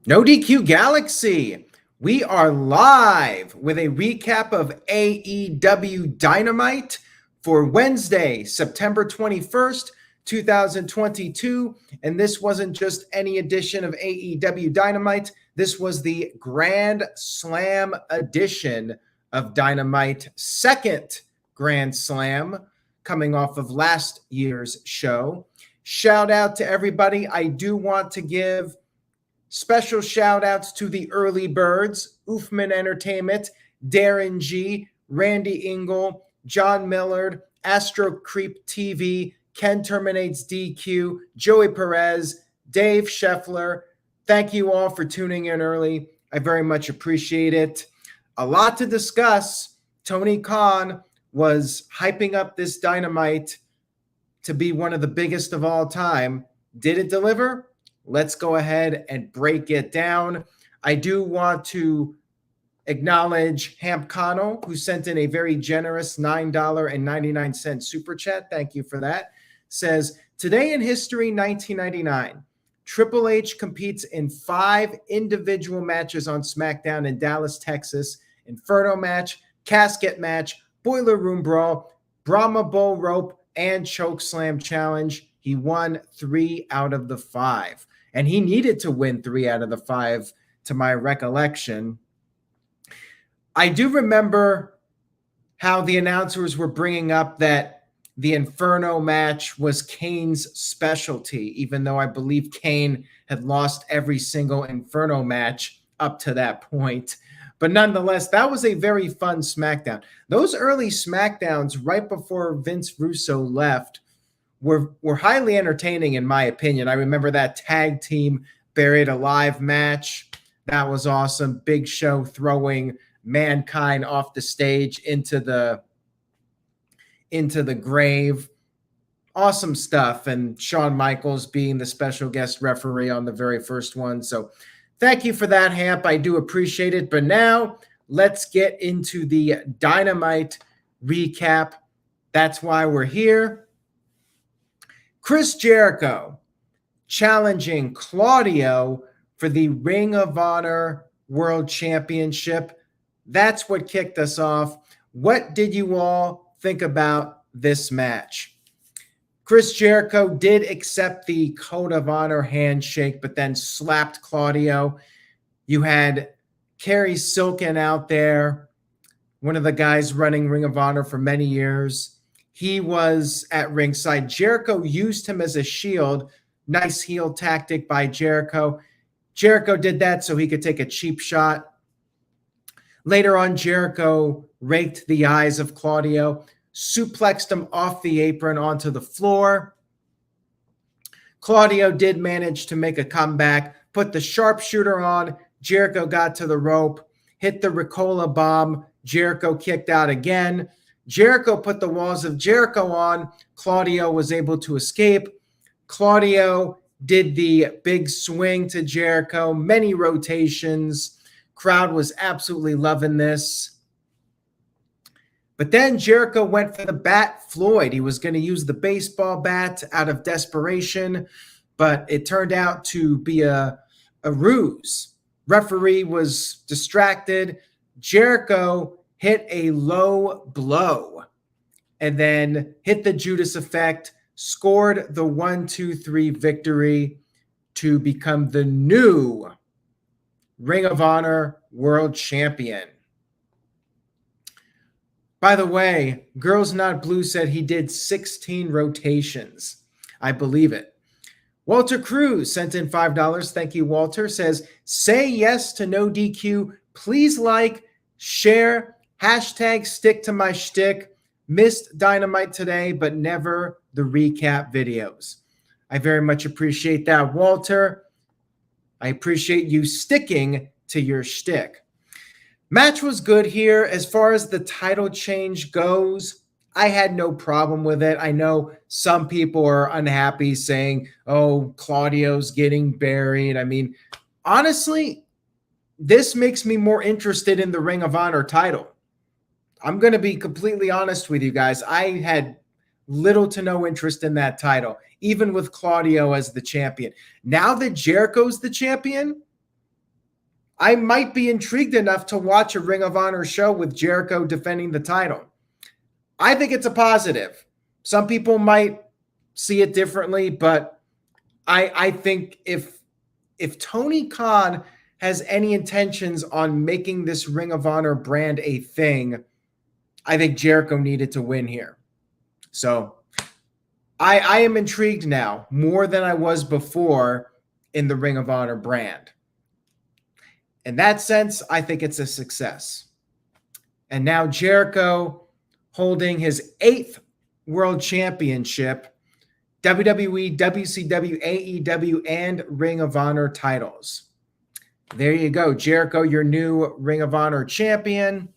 No DQ Galaxy. We are live with a recap of AEW Dynamite for Wednesday, September 21st, 2022. And this wasn't just any edition of AEW Dynamite. This was the Grand Slam edition of Dynamite, second Grand Slam, coming off of last year's show. Shout out to everybody. I do want to give special shout outs to the early birds, Oofman Entertainment, Darren G, Randy Engel, John Millard, Astro Creep TV, Ken Terminates DQ, Joey Perez, Dave Scheffler. Thank you all for tuning in early. I very much appreciate it. A lot to discuss. Tony Khan was hyping up this Dynamite to be one of the biggest of all time. Did it deliver? Let's go ahead and break it down. I do want to acknowledge Hamp Connell, who sent in a very generous $9.99 super chat. Thank you for that. Says, today in history, 1999, Triple H competes in 5 individual matches on SmackDown in Dallas, Texas. Inferno match, casket match, boiler room brawl, Brahma Bull rope, and chokeslam challenge. He won 3 out of the 5. And he needed to win 3 out of the 5, to my recollection. I do remember how the announcers were bringing up that the Inferno match was Kane's specialty, even though I believe Kane had lost every single Inferno match up to that point. But nonetheless, that was a very fun SmackDown. Those early SmackDowns right before Vince Russo left were highly entertaining, in my opinion. I remember that tag team Buried Alive match. That was awesome. Big Show throwing Mankind off the stage into the grave. Awesome stuff. And Shawn Michaels being the special guest referee on the very first one. So thank you for that, Hamp. I do appreciate it. But now let's get into the Dynamite recap. That's why we're here. Chris Jericho challenging Claudio for the Ring of Honor World Championship. That's what kicked us off. What did you all think about this match? Chris Jericho did accept the Code of Honor handshake, but then slapped Claudio. You had Kerry Silken out there, one of the guys running Ring of Honor for many years. He was at ringside. Jericho used him as a shield. Nice heel tactic by Jericho. Jericho did that so he could take a cheap shot. Later on, Jericho raked the eyes of Claudio, suplexed him off the apron onto the floor. Claudio did manage to make a comeback, put the sharpshooter on. Jericho got to the rope, hit the Ricola bomb. Jericho kicked out again. Jericho put the walls of Jericho on. Claudio was able to escape. Claudio did the big swing to Jericho, many rotations. Crowd was absolutely loving this. But then Jericho went for the bat Floyd. He was going to use the baseball bat out of desperation, but it turned out to be a ruse. Referee was distracted. Jericho hit a low blow and then hit the Judas effect, scored the 1-2-3 victory to become the new Ring of Honor World Champion. By the way, Girls Not Blue said he did 16 rotations. I believe it. Walter Cruz sent in $5. Thank you, Walter. Says, say yes to no DQ. Please like, share, hashtag stick to my shtick. Missed Dynamite today, but never the recap videos. I very much appreciate that, Walter. I appreciate you sticking to your shtick. Match was good here. As far as the title change goes, I had no problem with it. I know some people are unhappy saying, oh, Claudio's getting buried. I mean, honestly, this makes me more interested in the Ring of Honor title. I'm going to be completely honest with you guys. I had little to no interest in that title, even with Claudio as the champion. Now that Jericho's the champion, I might be intrigued enough to watch a Ring of Honor show with Jericho defending the title. I think it's a positive. Some people might see it differently, but I think if Tony Khan has any intentions on making this Ring of Honor brand a thing, I think Jericho needed to win here. So I am intrigued now more than I was before in the Ring of Honor brand. In that sense, I think it's a success. And now Jericho holding his 8th World Championship, WWE, WCW, AEW, and Ring of Honor titles. There you go. Jericho, your new Ring of Honor champion.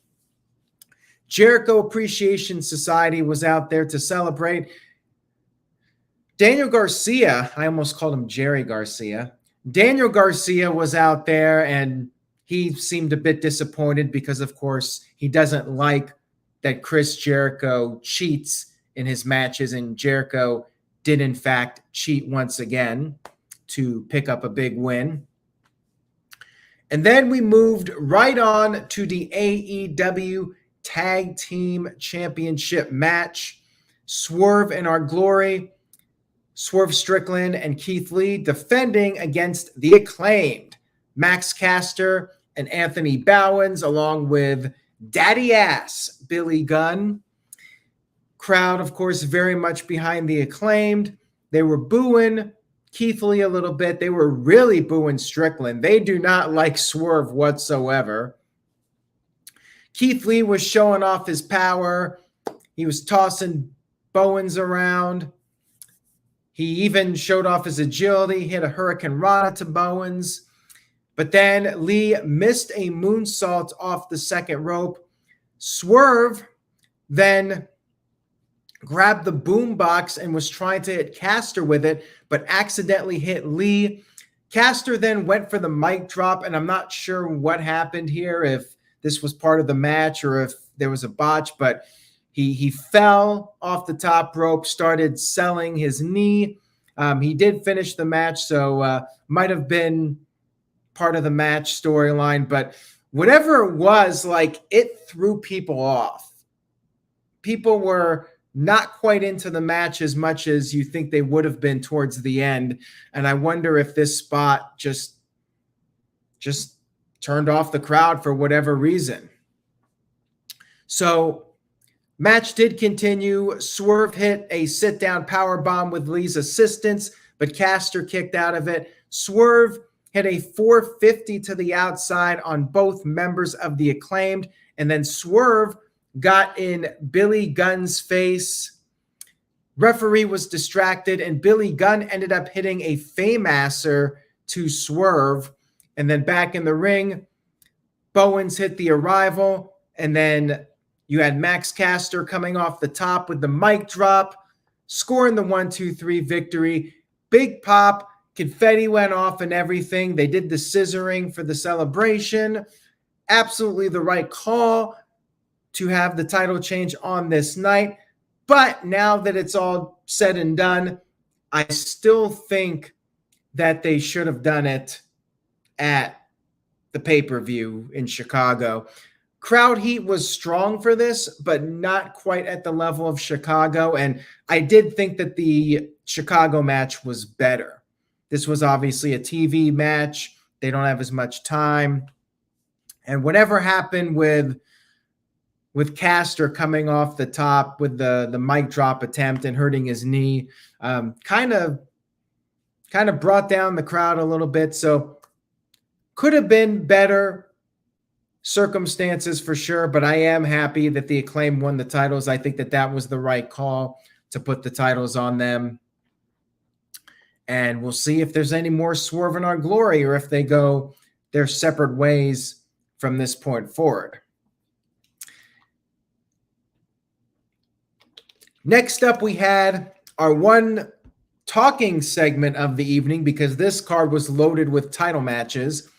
Jericho Appreciation Society was out there to celebrate. Daniel Garcia, I almost called him Jerry Garcia. Daniel Garcia was out there, and he seemed a bit disappointed because, of course, he doesn't like that Chris Jericho cheats in his matches, and Jericho did, in fact, cheat once again to pick up a big win. And then we moved right on to the AEW Tag Team Championship match. Swerve in Our Glory, Swerve Strickland and Keith Lee defending against the Acclaimed, Max Caster and Anthony Bowens, along with Daddy Ass Billy Gunn. Crowd, of course, very much behind the Acclaimed. They were booing Keith Lee a little bit. They were really booing Strickland. They do not like Swerve whatsoever. Keith Lee was showing off his power. He was tossing Bowens around. He even showed off his agility, hit a Hurricane Rana to Bowens. But then Lee missed a moonsault off the second rope. Swerve then grabbed the boombox and was trying to hit Caster with it, but accidentally hit Lee. Caster then went for the mic drop, and I'm not sure what happened here, if this was part of the match or if there was a botch, but he fell off the top rope, started selling his knee. He did finish the match, so might have been part of the match storyline, but whatever it was, like, it threw people off. People were not quite into the match as much as you think they would have been towards the end. And I wonder if this spot just turned off the crowd for whatever reason. So match did continue. Swerve hit a sit-down powerbomb with Lee's assistance, but Caster kicked out of it. Swerve hit a 450 to the outside on both members of the Acclaimed, and then Swerve got in Billy Gunn's face. Referee was distracted, and Billy Gunn ended up hitting a Fameasser to Swerve. And then back in the ring, Bowens hit the Arrival, and then you had Max Caster coming off the top with the mic drop, scoring the 1-2-3 victory. Big pop, confetti went off and everything. They did the scissoring for the celebration. Absolutely the right call to have the title change on this night. But now that it's all said and done, I still think that they should have done it at the pay-per-view in Chicago. Crowd heat was strong for this, but not quite at the level of Chicago. And I did think that the Chicago match was better. This was obviously a TV match. They don't have as much time. And whatever happened with Caster coming off the top with the mic drop attempt and hurting his knee, kind of brought down the crowd a little bit. So could have been better circumstances for sure, but I am happy that the Acclaim won the titles. I think that was the right call to put the titles on them. And we'll see if there's any more Swerve in Our Glory or if they go their separate ways from this point forward. Next up, we had our one talking segment of the evening because this card was loaded with title matches.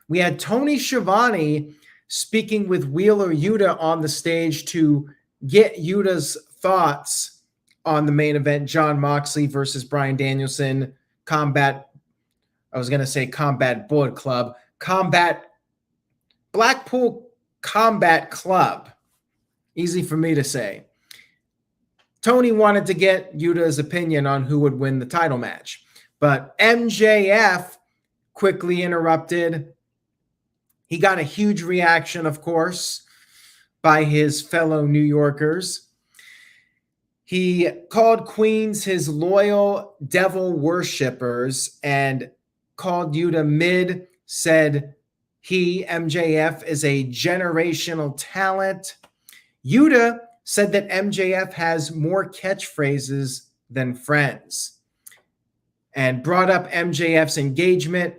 We had Tony Schiavone speaking with Wheeler Yuta on the stage to get Yuta's thoughts on the main event, Jon Moxley versus Bryan Danielson, Combat Bullet Club, Combat Blackpool Combat Club. Easy for me to say. Tony wanted to get Yuta's opinion on who would win the title match, but MJF quickly interrupted. He got a huge reaction, of course, by his fellow New Yorkers. He called Queens his loyal devil worshippers and called Yuta mid, said he, MJF, is a generational talent. Yuta said that MJF has more catchphrases than friends and brought up MJF's engagement,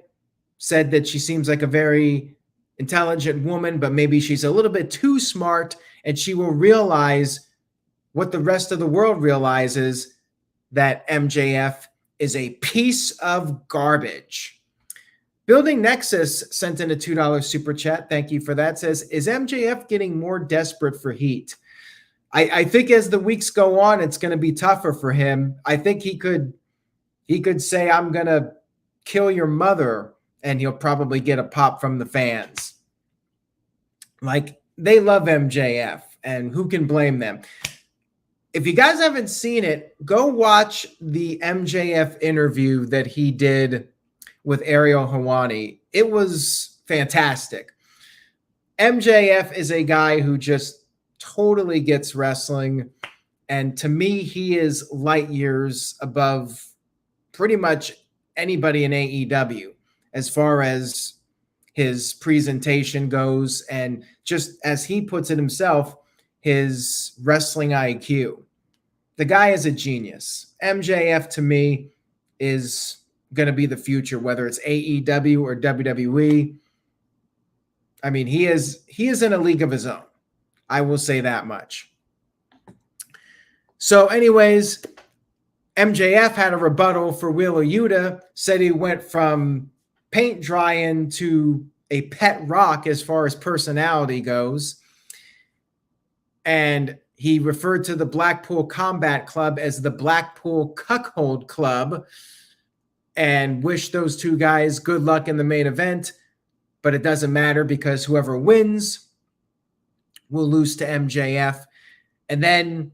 said that she seems like a very intelligent woman, but maybe she's a little bit too smart and she will realize what the rest of the world realizes, that MJF is a piece of garbage. Building Nexus sent in a $2 super chat. Thank you for that. Says, is MJF getting more desperate for heat? I think as the weeks go on, it's going to be tougher for him. I think he could say, I'm going to kill your mother, and he'll probably get a pop from the fans. Like, they love MJF, and who can blame them? If you guys haven't seen it, go watch the MJF interview that he did with Ariel Helwani. It was fantastic. MJF is a guy who just totally gets wrestling, and to me, he is light years above pretty much anybody in AEW as far as his presentation goes, and just as he puts it himself, his wrestling IQ. The guy is a genius. MJF, to me, is going to be the future, whether it's AEW or WWE. I mean, he is in a league of his own. I will say that much. So anyways, MJF had a rebuttal for Wheeler Yuta, said he went from paint drying to a pet rock as far as personality goes. And he referred to the Blackpool Combat Club as the Blackpool Cuckold Club and wished those two guys good luck in the main event. But it doesn't matter because whoever wins will lose to MJF. And then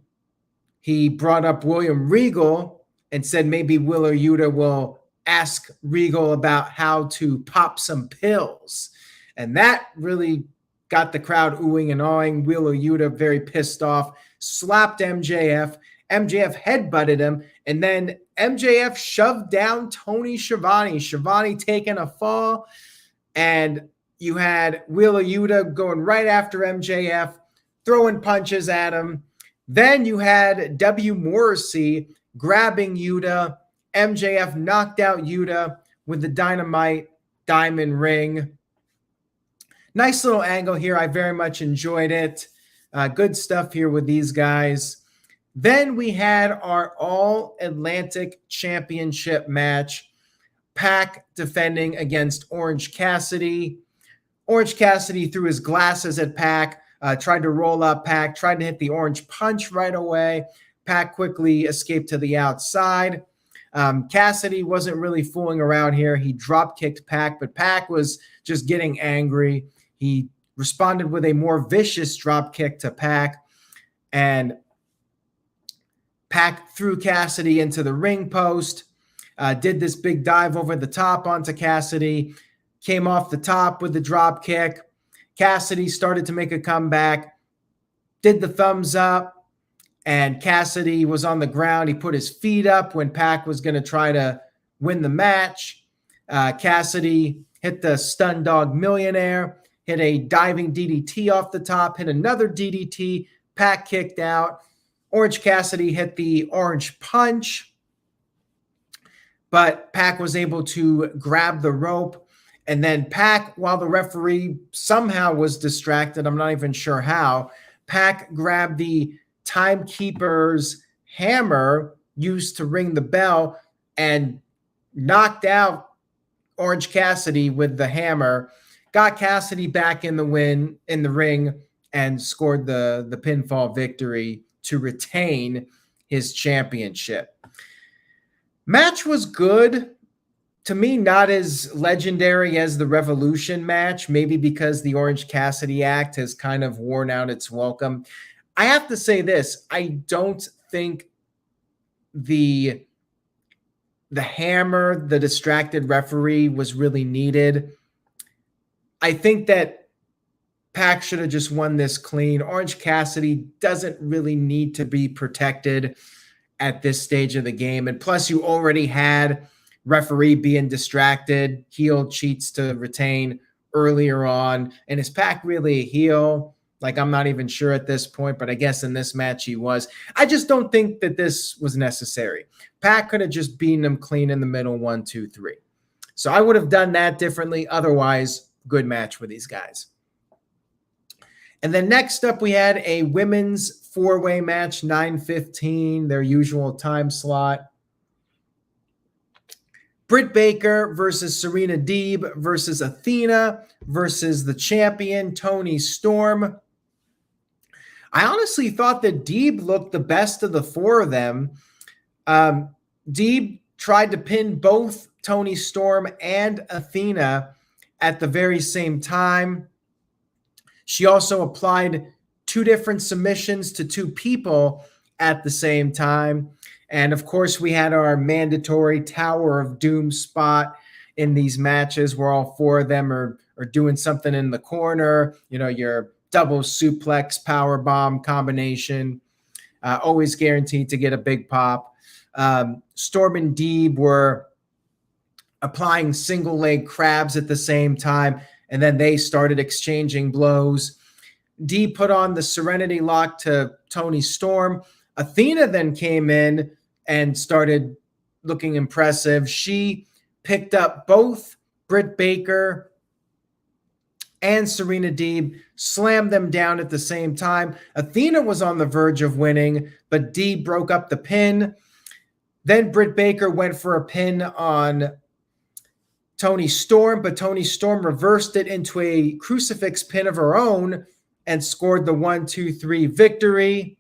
he brought up William Regal and said maybe Wheeler Yuta will ask Regal about how to pop some pills. And that really got the crowd oohing and awing. Wheeler Yuta, very pissed off, slapped MJF. MJF headbutted him, and then MJF shoved down Tony Schiavone. Schiavone taking a fall, and you had Wheeler Yuta going right after MJF, throwing punches at him. Then you had W. Morrissey grabbing Yuta. MJF knocked out Yuta with the Dynamite Diamond Ring. Nice little angle here. I very much enjoyed it. Good stuff here with these guys. Then we had our All-Atlantic Championship match. Pac defending against Orange Cassidy. Orange Cassidy threw his glasses at Pac, tried to roll up Pac, tried to hit the orange punch right away. Pac quickly escaped to the outside. Cassidy wasn't really fooling around here. He drop-kicked Pac, but Pac was just getting angry. He responded with a more vicious drop-kick to Pac, and Pac threw Cassidy into the ring post, did this big dive over the top onto Cassidy, came off the top with the drop kick. Cassidy started to make a comeback, did the thumbs up, and Cassidy was on the ground. He put his feet up when Pac was going to try to win the match. Cassidy hit the Stun Dog Millionaire, hit a diving DDT off the top, hit another DDT. Pac kicked out. Orange Cassidy hit the orange punch, but Pac was able to grab the rope. And then Pac, while the referee somehow was distracted, I'm not even sure how, Pac grabbed the timekeeper's hammer used to ring the bell and knocked out Orange Cassidy with the hammer, got Cassidy back in the ring, and scored the pinfall victory to retain his championship. Match was good. to me, not as legendary as the Revolution match, maybe because the Orange Cassidy act has kind of worn out its welcome. I have to say this. I don't think the hammer, the distracted referee, was really needed. I think that Pac should have just won this clean. Orange Cassidy doesn't really need to be protected at this stage of the game. And plus, you already had referee being distracted, heel cheats to retain earlier on. And is Pac really a heel? Like, I'm not even sure at this point, but I guess in this match he was. I just don't think that this was necessary. Pac could have just beaten him clean in the middle, 1, 2, 3. So I would have done that differently. Otherwise, good match with these guys. And then next up, we had a women's 4-way match, 9:15, their usual time slot. Britt Baker versus Serena Deeb versus Athena versus the champion, Toni Storm. I honestly thought that Deeb looked the best of the four of them. Deeb tried to pin both Toni Storm and Athena at the very same time. She also applied 2 different submissions to 2 people at the same time. And of course, we had our mandatory Tower of Doom spot in these matches where all 4 of them are doing something in the corner. You know, your double suplex power bomb combination, always guaranteed to get a big pop. Storm and Deeb were applying single leg crabs at the same time, and then they started exchanging blows. Deeb put on the Serenity Lock to Toni Storm. Athena then came in and started looking impressive. She picked up both Britt Baker and Serena Deeb, slammed them down at the same time. Athena was on the verge of winning, but Deeb broke up the pin. Then Britt Baker went for a pin on Toni Storm, but Toni Storm reversed it into a crucifix pin of her own and scored the 1, 2, 3 victory.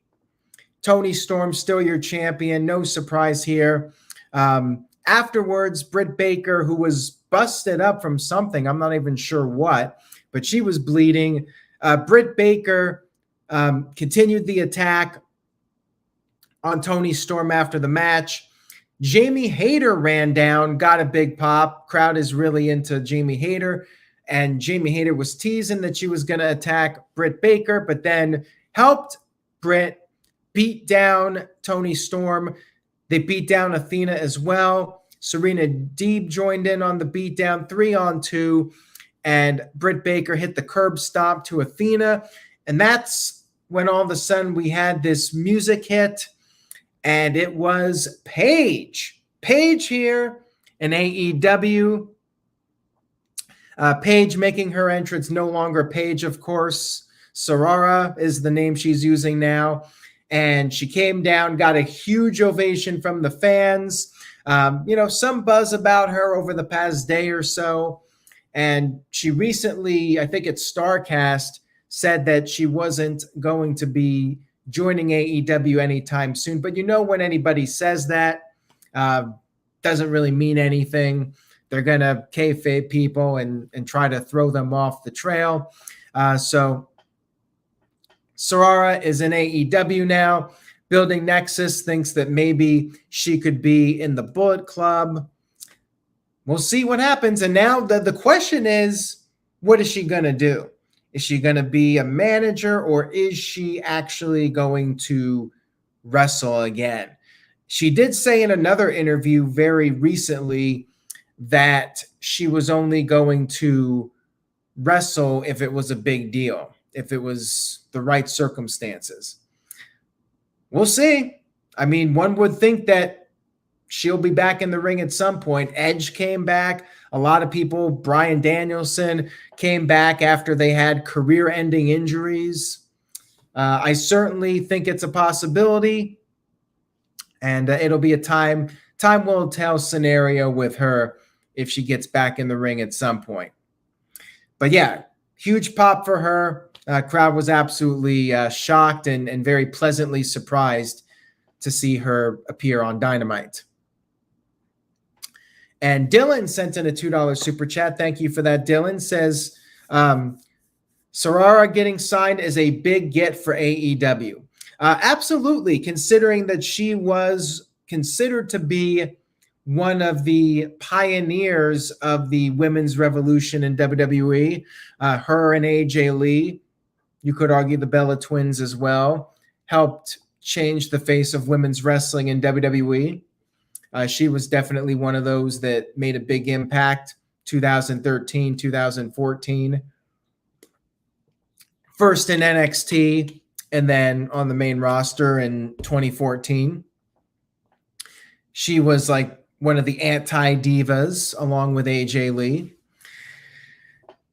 Toni Storm still your champion. No surprise here. Afterwards, Britt Baker, who was busted up from something, I'm not even sure what, but she was bleeding. Britt Baker continued the attack on Toni Storm after the match. Jamie Hayter ran down, got a big pop. Crowd is really into Jamie Hayter. And Jamie Hayter was teasing that she was going to attack Britt Baker, but then helped Britt beat down Toni Storm. They beat down Athena as well. Serena Deeb joined in on the beatdown, 3-on-2. And Britt Baker hit the curb stomp to Athena. And that's when all of a sudden we had this music hit. And it was Paige. Paige here in AEW. Paige making her entrance, no longer Paige, of course. Saraya is the name she's using now. And she came down, got a huge ovation from the fans. Some buzz about her over the past day or so. And she recently, I think it's StarCast, said that she wasn't going to be joining AEW anytime soon. But when anybody says that, doesn't really mean anything. They're going to kayfabe people and try to throw them off the trail. So Saraya is in AEW now. Building Nexus thinks that maybe she could be in the Bullet Club. We'll see what happens. And now the question is, what is she going to do? Is she going to be a manager, or is she actually going to wrestle again? She did say in another interview very recently that she was only going to wrestle if it was a big deal, if it was the right circumstances. We'll see. I mean, one would think that she'll be back in the ring at some point. Edge came back. A lot of people, Bryan Danielson, came back after they had career-ending injuries. I certainly think it's a possibility, and it'll be a time will tell scenario with her if she gets back in the ring at some point. But yeah, huge pop for her. Crowd was absolutely shocked and very pleasantly surprised to see her appear on Dynamite. And Dylan sent in a $2 super chat. Thank you for that, Dylan. Says, Saraya getting signed is a big get for AEW. Absolutely, considering that she was considered to be one of the pioneers of the women's revolution in WWE. Her and AJ Lee, you could argue the Bella Twins as well, helped change the face of women's wrestling in WWE. She was definitely one of those that made a big impact. 2013, 2014. First in NXT and then on the main roster in 2014. She was like one of the anti-divas along with AJ Lee.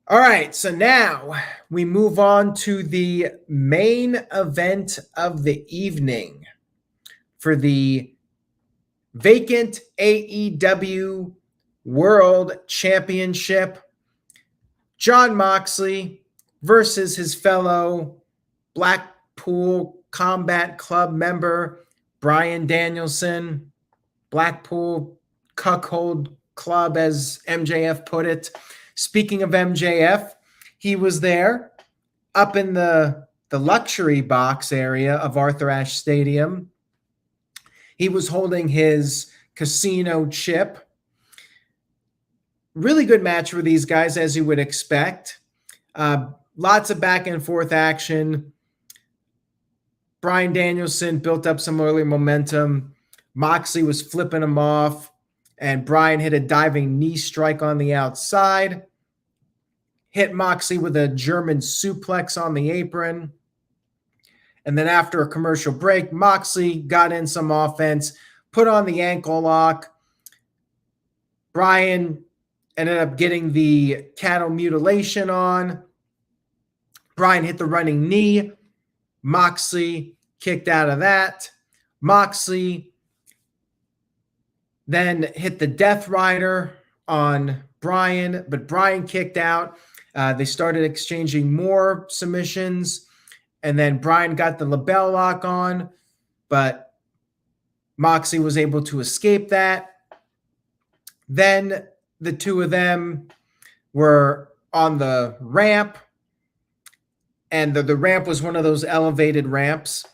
All right, so now we move on to the main event of the evening for the vacant AEW World Championship. Jon Moxley versus his fellow Blackpool Combat Club member, Bryan Danielson. Blackpool Cuckold Club, as MJF put it. Speaking of MJF, he was there up in the luxury box area of Arthur Ashe Stadium. He was holding his casino chip. Really good match for these guys, as you would expect. Lots of back and forth action. Bryan Danielson built up some early momentum. Moxley was flipping him off, and Bryan hit a diving knee strike on the outside. Hit Moxley with a German suplex on the apron. And then after a commercial break, Moxley got in some offense, put on the ankle lock. Bryan ended up getting the cattle mutilation on. Bryan hit the running knee. Moxley kicked out of that. Moxley then hit the Death Rider on Bryan, but Bryan kicked out. They started exchanging more submissions, and then Bryan got the label lock on, but Moxley was able to escape that. Then the two of them were on the ramp, and the ramp was one of those elevated ramps.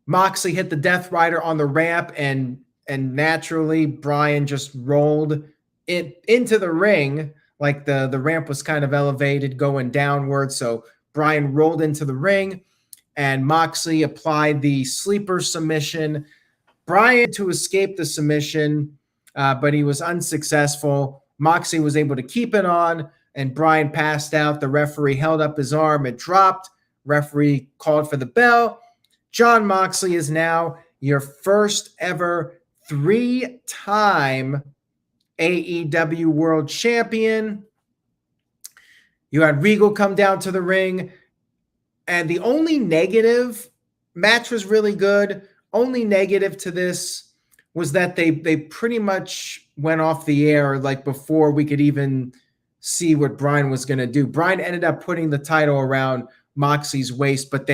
Moxley hit the Death Rider on the ramp, and naturally Bryan just rolled it into the ring. Like the ramp was kind of elevated going downward. So Bryan rolled into the ring, and Moxley applied the sleeper submission. Bryan to escape the submission, but he was unsuccessful. Moxley was able to keep it on, and Bryan passed out. The referee held up his arm. It dropped. Referee called for the bell. Jon Moxley is now your first ever 3-time AEW World Champion. You had Regal come down to the ring, and the only negative, match was really good. Only negative to this was that they pretty much went off the air like before we could even see what Bryan was going to do. Bryan ended up putting the title around Moxley's waist, but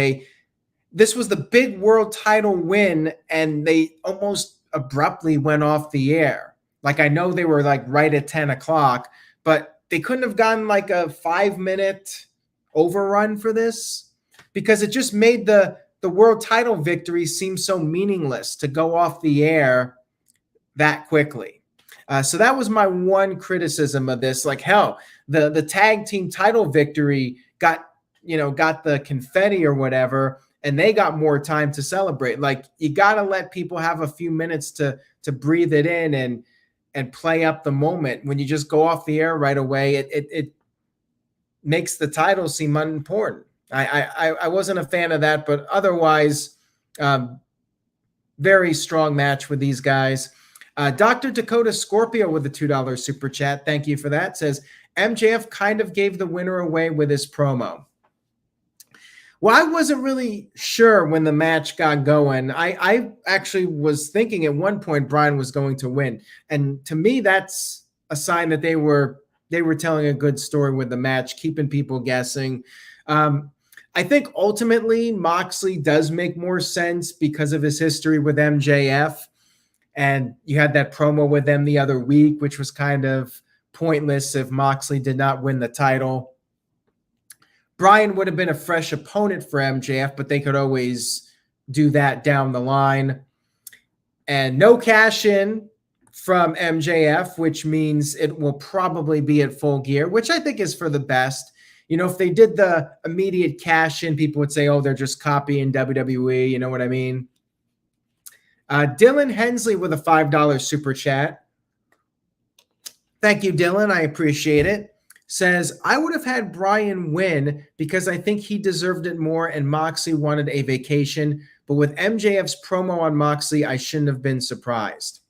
this was the big world title win, and they almost abruptly went off the air. Like, I know they were like right at 10 o'clock, but they couldn't have gotten like a 5-minute overrun for this, because it just made the world title victory seem so meaningless to go off the air that quickly. So that was my one criticism of this. Like, hell, the tag team title victory got the confetti or whatever, and they got more time to celebrate. Like, you got to let people have a few minutes to breathe it in and play up the moment. When you just go off the air right away, it makes the title seem unimportant. I wasn't a fan of that, but otherwise, very strong match with these guys. Dr. Dakota Scorpio with the $2 super chat. Thank you for that. Says, MJF kind of gave the winner away with his promo. Well, I wasn't really sure when the match got going. I actually was thinking at one point Bryan was going to win. And to me, that's a sign that they were telling a good story with the match, keeping people guessing. I think ultimately Moxley does make more sense because of his history with MJF. And you had that promo with them the other week, which was kind of pointless if Moxley did not win the title. Bryan would have been a fresh opponent for MJF, but they could always do that down the line. And no cash in from MJF, which means it will probably be at Full Gear, which I think is for the best. You know, if they did the immediate cash in, people would say, oh, they're just copying WWE. You know what I mean? Dylan Hensley with a $5 super chat. Thank you, Dylan. I appreciate it. Says, I would have had Bryan win because I think he deserved it more and Moxley wanted a vacation. But with MJF's promo on Moxley, I shouldn't have been surprised.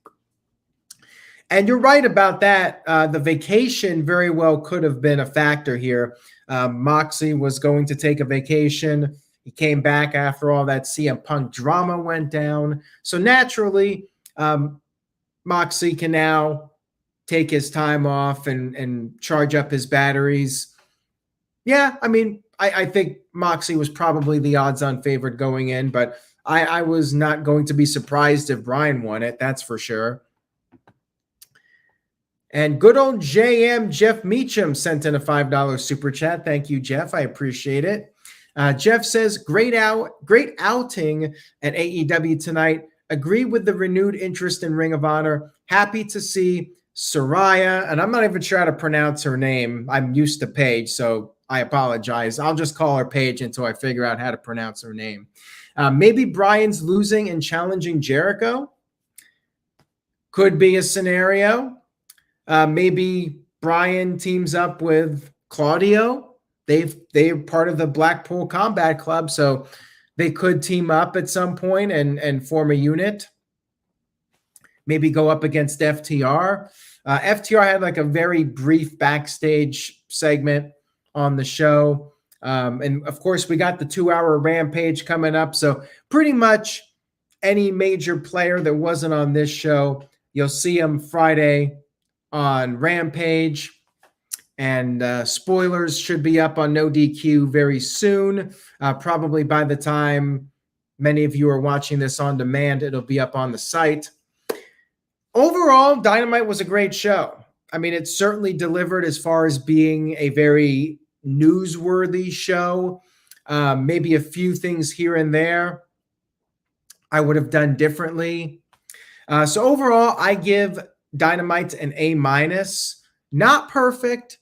And you're right about that. The vacation very well could have been a factor here. Moxley was going to take a vacation. He came back after all that CM Punk drama went down. So naturally, Moxley can now take his time off and charge up his batteries. Yeah, I mean, I think Moxley was probably the odds-on favorite going in, but I was not going to be surprised if Bryan won it, that's for sure. And good old JM Jeff Meacham sent in a $5 super chat. Thank you, Jeff. I appreciate it. Jeff says, great outing at AEW tonight. Agree with the renewed interest in Ring of Honor. Happy to see Saraya, and I'm not even sure how to pronounce her name. I'm used to Paige, so I apologize. I'll just call her Paige until I figure out how to pronounce her name. Maybe Bryan's losing and challenging Jericho. Could be a scenario. Maybe Bryan teams up with Claudio. They're part of the Blackpool Combat Club, so they could team up at some point and form a unit. Maybe go up against FTR. FTR had like a very brief backstage segment on the show. And of course, we got the 2-hour Rampage coming up. So pretty much any major player that wasn't on this show, you'll see them Friday on Rampage. And spoilers should be up on No DQ very soon. Probably by the time many of you are watching this on demand, it'll be up on the site. Overall, Dynamite was a great show. I mean, it certainly delivered as far as being a very newsworthy show. Maybe a few things here and there I would have done differently. So overall, I give Dynamite an A-. Not perfect.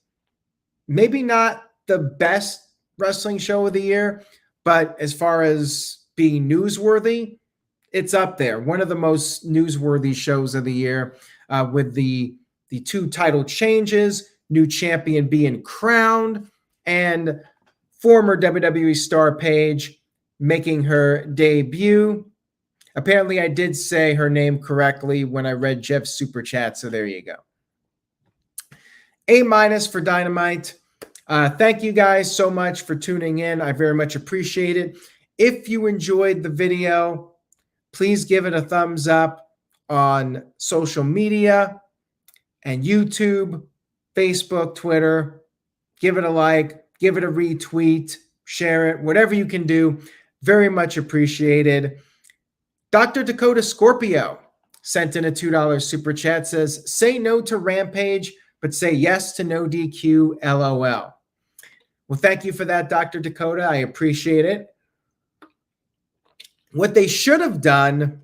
Maybe not the best wrestling show of the year, but as far as being newsworthy, it's up there. One of the most newsworthy shows of the year, with the 2 title changes, new champion being crowned, and former WWE star Paige making her debut. Apparently, I did say her name correctly when I read Jeff's super chat, so there you go. A- for Dynamite. Thank you guys so much for tuning in. I very much appreciate it. If you enjoyed the video, please give it a thumbs up on social media and YouTube, Facebook, Twitter. Give it a like, give it a retweet, share it, whatever you can do. Very much appreciated. Dr. Dakota Scorpio sent in a $2 super chat, says, say no to Rampage, but say yes to No DQ, LOL. Well, thank you for that, Dr. Dakota. I appreciate it. What they should have done,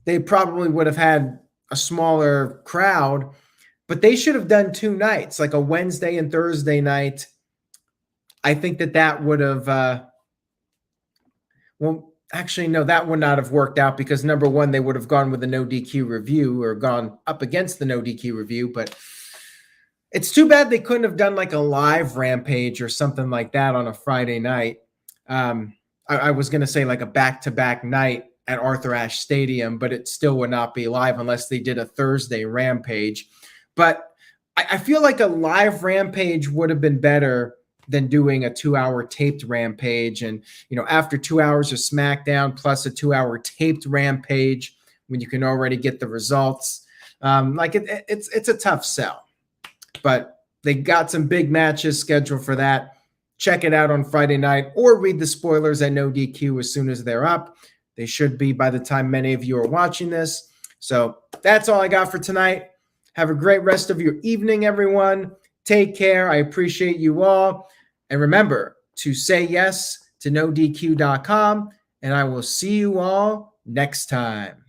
they probably would have had a smaller crowd, but they should have done 2 nights, like a Wednesday and Thursday night. I think that would have, well, actually, no, that would not have worked out because, number one, they would have gone with the No DQ review or gone up against the No DQ review, but it's too bad they couldn't have done like a live Rampage or something like that on a Friday night. I was going to say like a back-to-back night at Arthur Ashe Stadium, but it still would not be live unless they did a Thursday Rampage. But I feel like a live Rampage would have been better than doing a 2-hour taped Rampage. And, you know, after 2 hours of SmackDown plus a 2-hour taped Rampage, when you can already get the results, it's a tough sell. But they got some big matches scheduled for that. Check it out on Friday night or read the spoilers at No DQ as soon as they're up. They should be by the time many of you are watching this. So that's all I got for tonight. Have a great rest of your evening, everyone. Take care. I appreciate you all. And remember to say yes to NoDQ.com. And I will see you all next time.